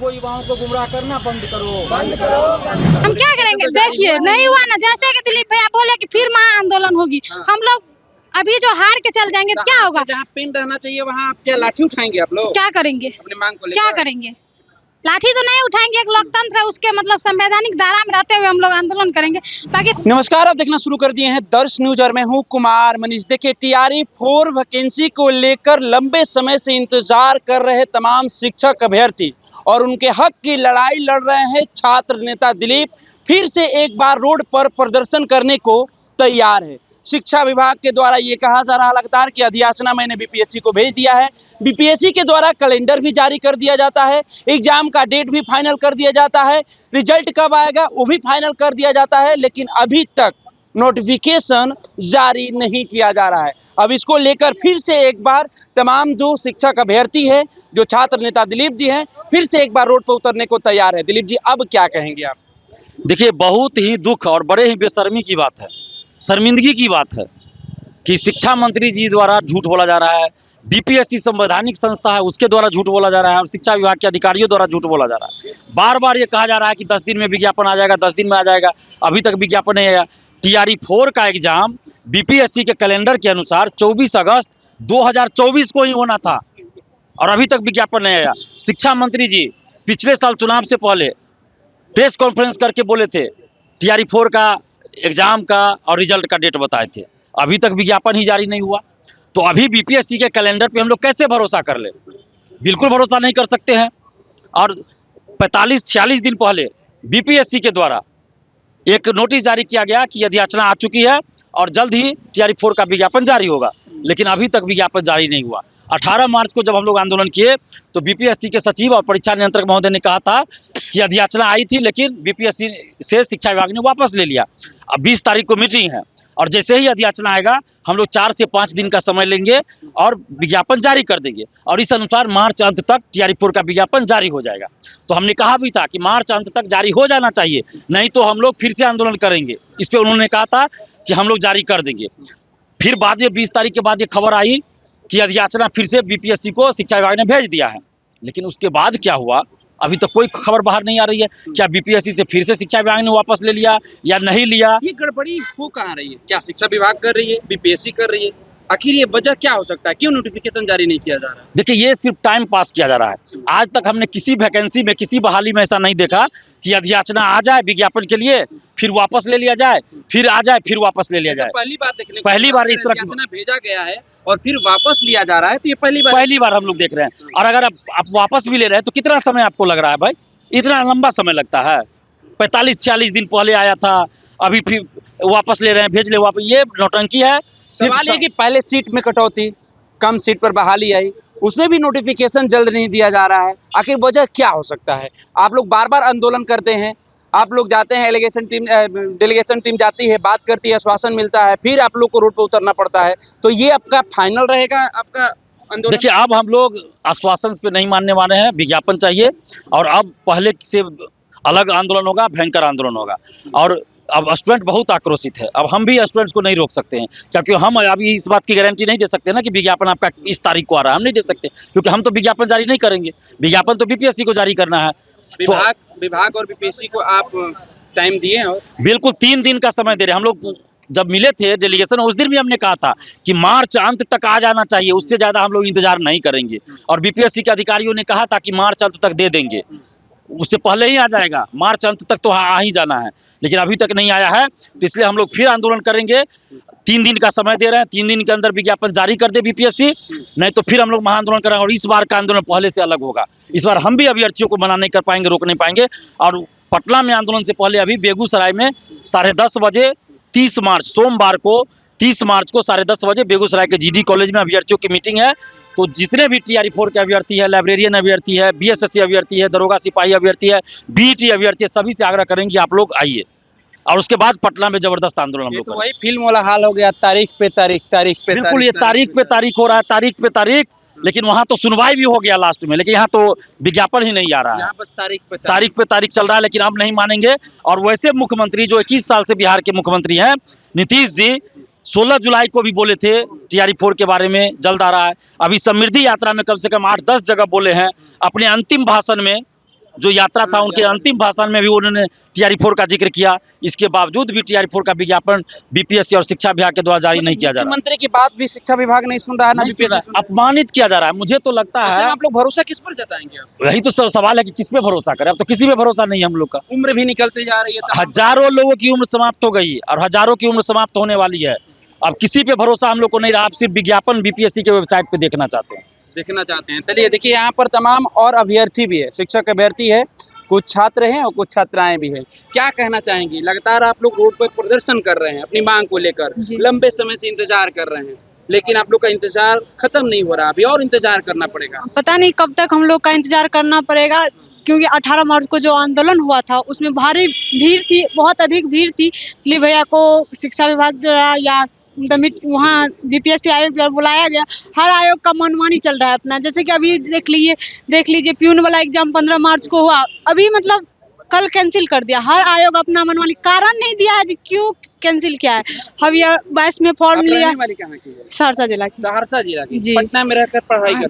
लाखों युवाओं को गुमराह करना बंद करो, बंद करो। हम क्या करेंगे? देखिए नहीं हुआ ना, जैसे कि दिलीप भैया बोले कि फिर महा आंदोलन होगी, हम लोग अभी जो हार के चल जाएंगे तो क्या होगा? जहाँ पिन रहना चाहिए वहाँ आप क्या लाठी उठाएंगे? आप लोग क्या करेंगे? अपनी मांग को क्या लेकर करेंगे? लाठी तो नहीं उठाएंगे, एक लोकतंत्र है, उसके मतलब संवैधानिक दायरा में रहते हुए हम लोग आंदोलन करेंगे। बाकी नमस्कार, आप देखना शुरू कर दिए हैं दर्श न्यूज और मैं हूं कुमार मनीष। देखिए, टीआरई 4 वैकेंसी को लेकर लंबे समय से इंतजार कर रहे तमाम शिक्षक अभ्यर्थी और उनके हक की लड़ाई लड़ रहे हैं छात्र नेता दिलीप फिर से एक बार रोड पर प्रदर्शन करने को तैयार है। शिक्षा विभाग के द्वारा ये कहा जा रहा लगातार कि अधियाचना मैंने बीपीएससी को भेज दिया है, बीपीएससी के द्वारा कैलेंडर भी जारी कर दिया जाता है, एग्जाम का डेट भी फाइनल कर दिया जाता है, रिजल्ट कब आएगा वो भी फाइनल कर दिया जाता है, लेकिन अभी तक नोटिफिकेशन जारी नहीं किया जा रहा है। अब इसको लेकर फिर से एक बार तमाम जो शिक्षक अभ्यर्थी है, जो छात्र नेता दिलीप जी हैं, फिर से एक बार रोड पर उतरने को तैयार है। दिलीप जी, अब क्या कहेंगे आप? देखिए, बहुत ही दुख और बड़े ही बेशर्मी की बात है, शर्मिंदगी की बात है कि शिक्षा मंत्री जी द्वारा झूठ बोला जा रहा है, बीपीएससी संवैधानिक संस्था है उसके द्वारा झूठ बोला जा रहा है और शिक्षा विभाग के अधिकारियों द्वारा झूठ बोला जा रहा है। बार बार ये कहा जा रहा है कि 10 दिन में विज्ञापन आ जाएगा, 10 दिन में आ जाएगा, अभी तक विज्ञापन नहीं आया। टीआरई 4 का एग्जाम बीपीएससी के कैलेंडर के अनुसार 24 अगस्त 2024 को ही होना था और अभी तक विज्ञापन नहीं आया। शिक्षा मंत्री जी पिछले साल चुनाव से पहले प्रेस कॉन्फ्रेंस करके बोले थे टीआरई 4 का एग्जाम का और रिजल्ट का डेट बताए थे, अभी तक विज्ञापन ही जारी नहीं हुआ। तो अभी बीपीएससी के कैलेंडर पे हम लोग कैसे भरोसा कर ले? बिल्कुल भरोसा नहीं कर सकते हैं। और 45-46 दिन पहले बीपीएससी के द्वारा एक नोटिस जारी किया गया कि अधियाचना आ चुकी है और जल्द ही टीआरई 4 का विज्ञापन जारी होगा, लेकिन अभी तक विज्ञापन जारी नहीं हुआ। 18 मार्च को जब हम लोग आंदोलन किए तो बीपीएससी के सचिव और परीक्षा नियंत्रक महोदय ने कहा था कि अधियाचना आई थी लेकिन बीपीएससी से शिक्षा विभाग ने वापस ले लिया। अब 20 तारीख को मीटिंग है और जैसे ही अधियाचना आएगा हम लोग 4 से 5 दिन का समय लेंगे और विज्ञापन जारी कर देंगे और इस अनुसार मार्च अंत तक टीआरई 4 का विज्ञापन जारी हो जाएगा। तो हमने कहा भी था कि मार्च अंत तक जारी हो जाना चाहिए, नहीं तो हम लोग फिर से आंदोलन करेंगे। इस पर उन्होंने कहा था कि हम लोग जारी कर देंगे। फिर बाद में 20 तारीख के बाद ये खबर आई कि अधियाचना फिर से बीपीएससी को शिक्षा विभाग ने भेज दिया है, लेकिन उसके बाद क्या हुआ अभी तक कोई खबर बाहर नहीं आ रही है। क्या बीपीएससी से फिर से शिक्षा विभाग ने वापस ले लिया या नहीं लिया? ये गड़बड़ी हो कहाँ रही है? क्या शिक्षा विभाग कर रही है, बीपीएससी कर रही है? आखिर ये वजह क्या हो सकता है? क्यों नोटिफिकेशन जारी नहीं किया जा रहा है? देखिए, ये सिर्फ टाइम पास किया जा रहा है। आज तक हमने किसी वैकेंसी में किसी बहाली में ऐसा नहीं देखा कि अधियाचना आ जाए विज्ञापन के लिए, फिर वापस ले लिया जाए, फिर आ जाए, फिर वापस ले लिया जाए। पहली बार देखने को पहली बार इस तरह की अधियाचना भेजा गया है और फिर वापस लिया जा रहा है, तो ये पहली बार हम लोग देख रहे हैं। और अगर आप वापस भी ले रहे हैं तो कितना समय आपको लग रहा है भाई? इतना लंबा समय लगता है? 45-46 दिन पहले आया था, अभी फिर वापस ले रहे हैं, भेज ले वापस। ये नौटंकी है। सवाल ये कि पहले सीट में कटौती, कम सीट पर बहाली आई, उसमें भी नोटिफिकेशन जल्द नहीं दिया जा रहा है। आखिर वजह क्या हो सकता है? आप लोग बार बार आंदोलन करते हैं, आप लोग जाते हैं, डेलीगेशन टीम जाती है, बात करती है, आश्वासन मिलता है, फिर आप लोग को रोड पर उतरना पड़ता है। तो ये आपका फाइनल रहेगा आपका आंदोलन? देखिए, अब हम लोग आश्वासन पे नहीं मानने वाले हैं, विज्ञापन चाहिए और अब पहले से अलग आंदोलन होगा, भयंकर आंदोलन होगा। और अब स्टूडेंट बहुत आक्रोशित है, अब हम भी स्टूडेंट्स को नहीं रोक सकते हैं, क्योंकि हम अभी इस बात की गारंटी नहीं दे सकते ना कि विज्ञापन आपका इस तारीख को आ रहा है। हम नहीं दे सकते क्योंकि हम तो विज्ञापन जारी नहीं करेंगे, विज्ञापन तो बीपीएससी को जारी करना है। विभाग और बीपीएससी को आप टाइम दिए हैं? और बिल्कुल 3 दिन का समय दे रहे हैं। हम लोग जब मिले थे डेलीगेशन, उस दिन भी हमने कहा था कि मार्च अंत तक आ जाना चाहिए, उससे ज्यादा हम लोग इंतजार नहीं करेंगे। और बीपीएससी के अधिकारियों ने कहा था कि मार्च अंत तक दे देंगे, उससे पहले ही आ जाएगा, मार्च अंत तक तो आ ही जाना है, लेकिन अभी तक नहीं आया है। तो इसलिए हम लोग फिर आंदोलन करेंगे। 3 दिन का समय दे रहे हैं, 3 दिन के अंदर विज्ञापन जारी कर दे बीपीएससी, नहीं तो फिर हम लोग महाआंदोलन करेंगे। और इस बार का आंदोलन पहले से अलग होगा। इस बार हम भी अभ्यर्थियों को मना नहीं कर पाएंगे, रोक नहीं पाएंगे। और पटना में आंदोलन से पहले अभी बेगूसराय में 10:30 बजे 30 मार्च सोमवार को 30 मार्च को 10:30 बजे बेगूसराय के जीडी कॉलेज में अभ्यर्थियों की मीटिंग है। तो जितने भी टीआरई 4 के अभ्यर्थी है, लाइब्रेरियन अभ्यर्थी है, बीएसएससी अभ्यर्थी है, दरोगा सिपाही अभ्यर्थी है, बीईटी अभ्यर्थी है, सभी से आग्रह करेंगे आप लोग आइए। और उसके बाद पटना में जबरदस्त आंदोलन हम लोग तो वही फिल्म वाला हाल हो गया, तारीख पे तारीख, तारीख पे बिल्कुल, ये तारीख पे तारीख हो रहा है, तारीख पे तारीख। लेकिन वहाँ तो सुनवाई भी हो गया लास्ट में, लेकिन यहाँ तो विज्ञापन ही नहीं आ रहा है। यहाँ बस तारीख पे तारीख चल रहा है, लेकिन अब नहीं मानेंगे। और वैसे मुख्यमंत्री जो 21 साल से बिहार के मुख्यमंत्री हैं, नीतीश जी 16 जुलाई को भी बोले थे टीआरई 4 के बारे में, जल्द आ रहा है। अभी समृद्धि यात्रा में कम से कम 8-10 जगह बोले हैं। अपने अंतिम भाषण में जो यात्रा था उनके अंतिम भाषण में भी उन्होंने TRE-4 का जिक्र किया। इसके बावजूद भी TRE-4 का विज्ञापन बीपीएससी और शिक्षा विभाग के द्वारा जारी नहीं किया जा रहा। मंत्री की बात भी शिक्षा विभाग नहीं सुन रहा है ना, बीपीएससी अपमानित किया जा रहा है। मुझे तो लगता है आप लोग भरोसा किस पर जताएंगे? वही तो सवाल है कि किस पे भरोसा करें। अब तो किसी पे भरोसा नहीं है हम लोग का। उम्र भी निकलती जा रही है, हजारों लोगों की उम्र समाप्त हो गई और हजारों की उम्र समाप्त होने वाली है। अब किसी पे भरोसा हम लोग को नहीं रहा। आप सिर्फ विज्ञापन बीपीएससी के वेबसाइट पे देखना चाहते हैं। चलिए देखिए, यहाँ पर तमाम और अभ्यर्थी भी है, शिक्षक अभ्यर्थी है, कुछ छात्र हैं और कुछ छात्राएं भी हैं। क्या कहना चाहेंगी? लगातार आप लोग रोड पर प्रदर्शन कर रहे हैं अपनी मांग को लेकर, लंबे समय से इंतजार कर रहे हैं, लेकिन आप लोग का इंतजार खत्म नहीं हो रहा, अभी और इंतजार करना पड़ेगा। पता नहीं कब तक हम लोग का इंतजार करना पड़ेगा, क्योंकि 18 मार्च को जो आंदोलन हुआ था उसमें भारी भीड़ थी, बहुत अधिक भीड़ थी। दिलीप भैया को शिक्षा विभाग द्वारा या वहाँ बीपीएससी आयोग द्वारा बुलाया गया। हर आयोग का मनमानी चल रहा है अपना। जैसे कि अभी देख लीजिए प्यून वाला एग्जाम 15 मार्च को हुआ, अभी मतलब कल कैंसिल कर दिया। हर आयोग अपना मनमानी, कारण नहीं दिया है क्यों कैंसिल किया है। हम ये 22 में फॉर्म लिया। सहरसा जिला की। सहरसा जिला की जी। पटना में रहकर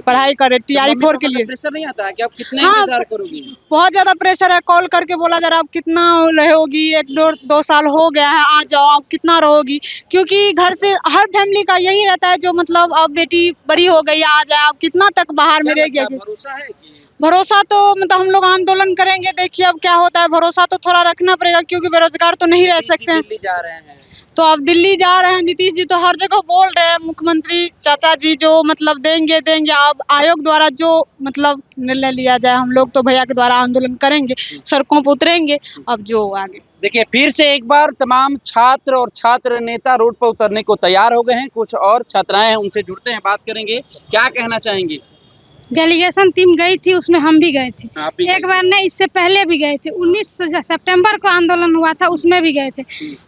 पढ़ाई करे TRE-4 के लिए। प्रेशर नहीं आता है कि आप कितना इंतजार करोगी? बहुत ज्यादा प्रेशर है। कॉल करके बोला जा रहा है आप कितना रहोगी, 1-2 साल हो गया है, आ जाओ, आप कितना रहोगी। क्योंकि घर से हर फैमिली का यही रहता है, जो मतलब अब बेटी बड़ी हो गई, आ जाए, आप कितना तक बाहर में रह गया। भरोसा है कि भरोसा तो मतलब हम लोग आंदोलन करेंगे, देखिए अब क्या होता है। भरोसा तो थोड़ा रखना पड़ेगा, क्योंकि बेरोजगार तो नहीं रह सकते हैं। दिल्ली जा रहे हैं तो अब दिल्ली जा रहे हैं, नीतीश जी तो हर जगह बोल रहे हैं, मुख्यमंत्री चाचा जी जो मतलब देंगे। अब आयोग द्वारा जो मतलब निर्णय लिया जाए, हम लोग तो भैया के द्वारा आंदोलन करेंगे, सड़कों पर उतरेंगे। अब जो आगे देखिए, फिर से एक बार तमाम छात्र और छात्र नेता रोड पर उतरने को तैयार हो गए हैं। कुछ और छात्राएं हैं, उनसे जुड़ते हैं, बात करेंगे। क्या कहना चाहेंगे? डेलीगेशन टीम गई थी, उसमें हम भी गए थे। एक बार नहीं, इससे पहले भी गए थे। 19 सितंबर को आंदोलन हुआ था, उसमें भी गए थे।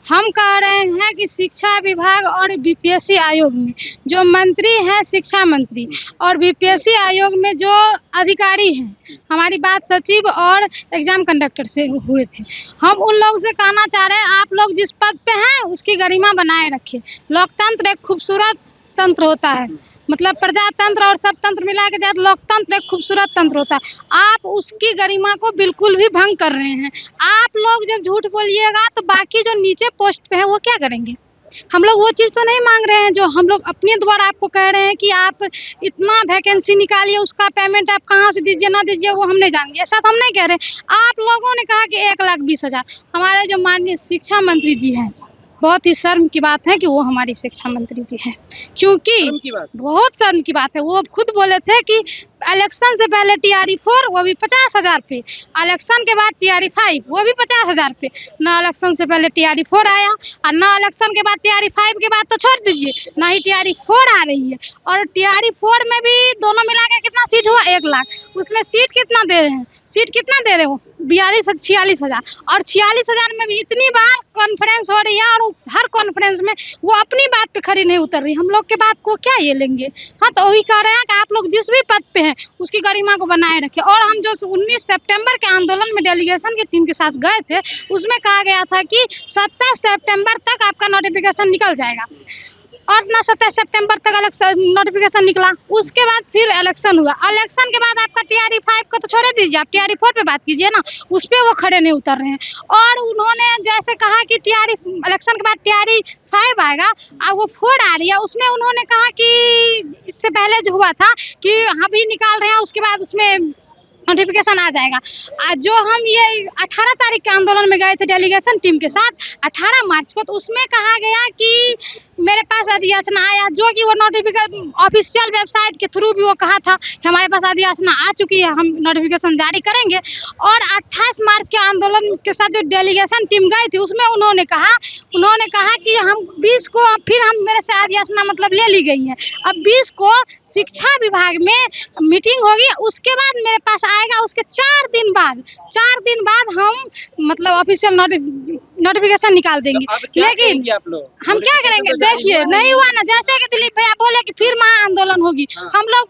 हम कह रहे हैं कि शिक्षा विभाग और बीपीएससी आयोग में जो मंत्री हैं, शिक्षा मंत्री, और बीपीएससी आयोग में जो अधिकारी हैं, हमारी बात सचिव और एग्जाम कंडक्टर से हुए थे। हम उन लोगों से कहना चाह रहे हैं, आप लोग जिस पद पे हैं उसकी गरिमा बनाए रखिए। लोकतंत्र एक खूबसूरत तंत्र होता है, मतलब प्रजातंत्र और सब तंत्र मिला के जाए लोकतंत्र एक खूबसूरत तंत्र होता है। आप उसकी गरिमा को बिल्कुल भी भंग कर रहे हैं। आप लोग जब झूठ बोलिएगा तो बाकी जो नीचे पोस्ट पे है वो क्या करेंगे? हम लोग वो चीज़ तो नहीं मांग रहे हैं जो हम लोग अपने द्वारा आपको कह रहे हैं कि आप इतना वैकेंसी निकालिए, उसका पेमेंट आप कहाँ से दीजिए ना दीजिए वो हम नहीं जानेंगे। ऐसा तो हम नहीं कह रहे। आप लोगों ने कहा कि 1,20,000। हमारे जो माननीय शिक्षा मंत्री जी हैं, बहुत ही शर्म की बात है कि वो हमारी शिक्षा मंत्री जी हैं, क्योंकि बहुत शर्म की बात है। वो खुद बोले थे कि इलेक्शन से पहले TRE-4 वो भी 50,000 पे, इलेक्शन के बाद TRE-5 वो भी 50,000 पे। न इलेक्शन से पहले TRE-4 आया और न इलेक्शन के बाद TRE-5 के बाद तो छोड़ दीजिए, ना ही TRE-4 आ रही है। और TRE-4 में भी दोनों मिला के कितना सीट हुआ? 1 लाख। उसमें सीट कितना दे रहे हैं? सीट कितना दे रहे हो? 46,000। और 46,000 में भी इतनी बार कॉन्फ्रेंस हो रही है और हर कॉन्फ्रेंस में वो अपनी बात पे खड़ी नहीं उतर रही। हम लोग के बात को क्या ये लेंगे? हाँ, तो वही कह रहे हैं कि आप लोग जिस भी पद पे हैं उसकी गरिमा को बनाए रखें। और हम जो 19 सितंबर के आंदोलन में डेलीगेशन की टीम के साथ गए थे, उसमें कहा गया था कि 27 सितंबर तक आपका नोटिफिकेशन निकल जाएगा, और ना 27 सितंबर तक नोटिफिकेशन निकला। उसके बाद फिर इलेक्शन हुआ। इलेक्शन के बाद आपका TRE-5 को तो छोड़ दीजिए, आप TRE-4 पे बात कीजिए ना, उस पे वो खड़े नहीं उतर रहे हैं। और उन्होंने जैसे कहा कि इलेक्शन के बाद TRE-5 आएगा, अब वो 4 आ रही है, उसमें उन्होंने कहा कि इससे पहले जो हुआ था कि हम भी निकाल रहे हैं, उसके बाद उसमें नोटिफिकेशन आ जाएगा। आज जो हम ये 18 तारीख के आंदोलन में गए थे डेलीगेशन टीम के साथ 18 मार्च को, तो उसमें कहा गया कि मेरे पास अधियाचना आया, जो कि वो नोटिफिकेशन ऑफिशियल वेबसाइट के थ्रू भी वो कहा था कि हमारे पास अधियाचना आ चुकी है, हम नोटिफिकेशन जारी करेंगे। और 28 मार्च के आंदोलन के साथ जो डेलीगेशन टीम गई थी उसमें उन्होंने कहा कि हम 20 को फिर हम मेरे से अधियाचना मतलब ले ली गई है। अब 20 को शिक्षा विभाग में मीटिंग होगी, उसके बाद मेरे पास आएगा। उसके 4 दिन बाद हम मतलब ऑफिशियल नोटिफिकेशन निकाल देंगे। लेकिन हम क्या करेंगे? देखिए, नहीं हुआ ना, जैसे कि दिलीप भैया बोले कि फिर महा आंदोलन होगी। हम लोग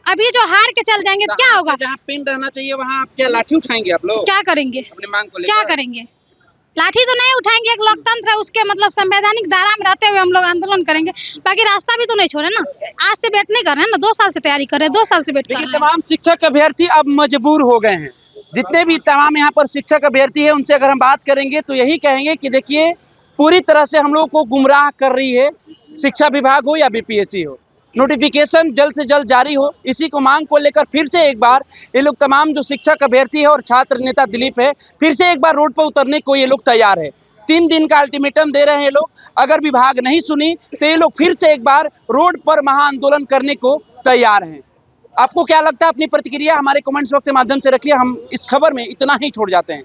अभी जो हार के चल जाएंगे तो क्या होगा? जहाँ पिन रहना चाहिए वहाँ आप क्या लाठी उठाएंगे? आप लोग क्या करेंगे? अपनी मांग को लेकर क्या करेंगे? लाठी तो नहीं उठाएंगे, एक लोकतंत्र है, उसके मतलब संवैधानिक दायरा में रहते हुए हम लोग आंदोलन करेंगे। बाकी रास्ता भी तो नहीं छोड़े ना, आज से वेट नहीं कर रहे हैं ना, 2 साल से तैयारी कर रहे हैं, 2 साल से वेट कर रहे हैं। तमाम शिक्षक अभ्यर्थी अब मजबूर हो गए हैं, जितने भी तमाम यहाँ पर शिक्षक अभ्यर्थी है उनसे अगर हम बात करेंगे तो यही कहेंगे कि देखिए पूरी तरह से हम लोगों को गुमराह कर रही है शिक्षा विभाग हो या बीपीएससी हो। नोटिफिकेशन जल्द से जल्द जारी हो, इसी को मांग को लेकर फिर से एक बार ये लोग तमाम जो शिक्षक अभ्यर्थी है और छात्र नेता दिलीप है फिर से एक बार रोड पर उतरने को ये लोग तैयार है। 3 दिन का अल्टीमेटम दे रहे हैं ये लोग, अगर विभाग नहीं सुनी तो ये लोग फिर से एक बार रोड पर महाआंदोलन करने को तैयार हैं। आपको क्या लगता है? अपनी प्रतिक्रिया हमारे कमेंट्स बॉक्स के माध्यम से रखिए। हम इस खबर में इतना ही छोड़ जाते हैं।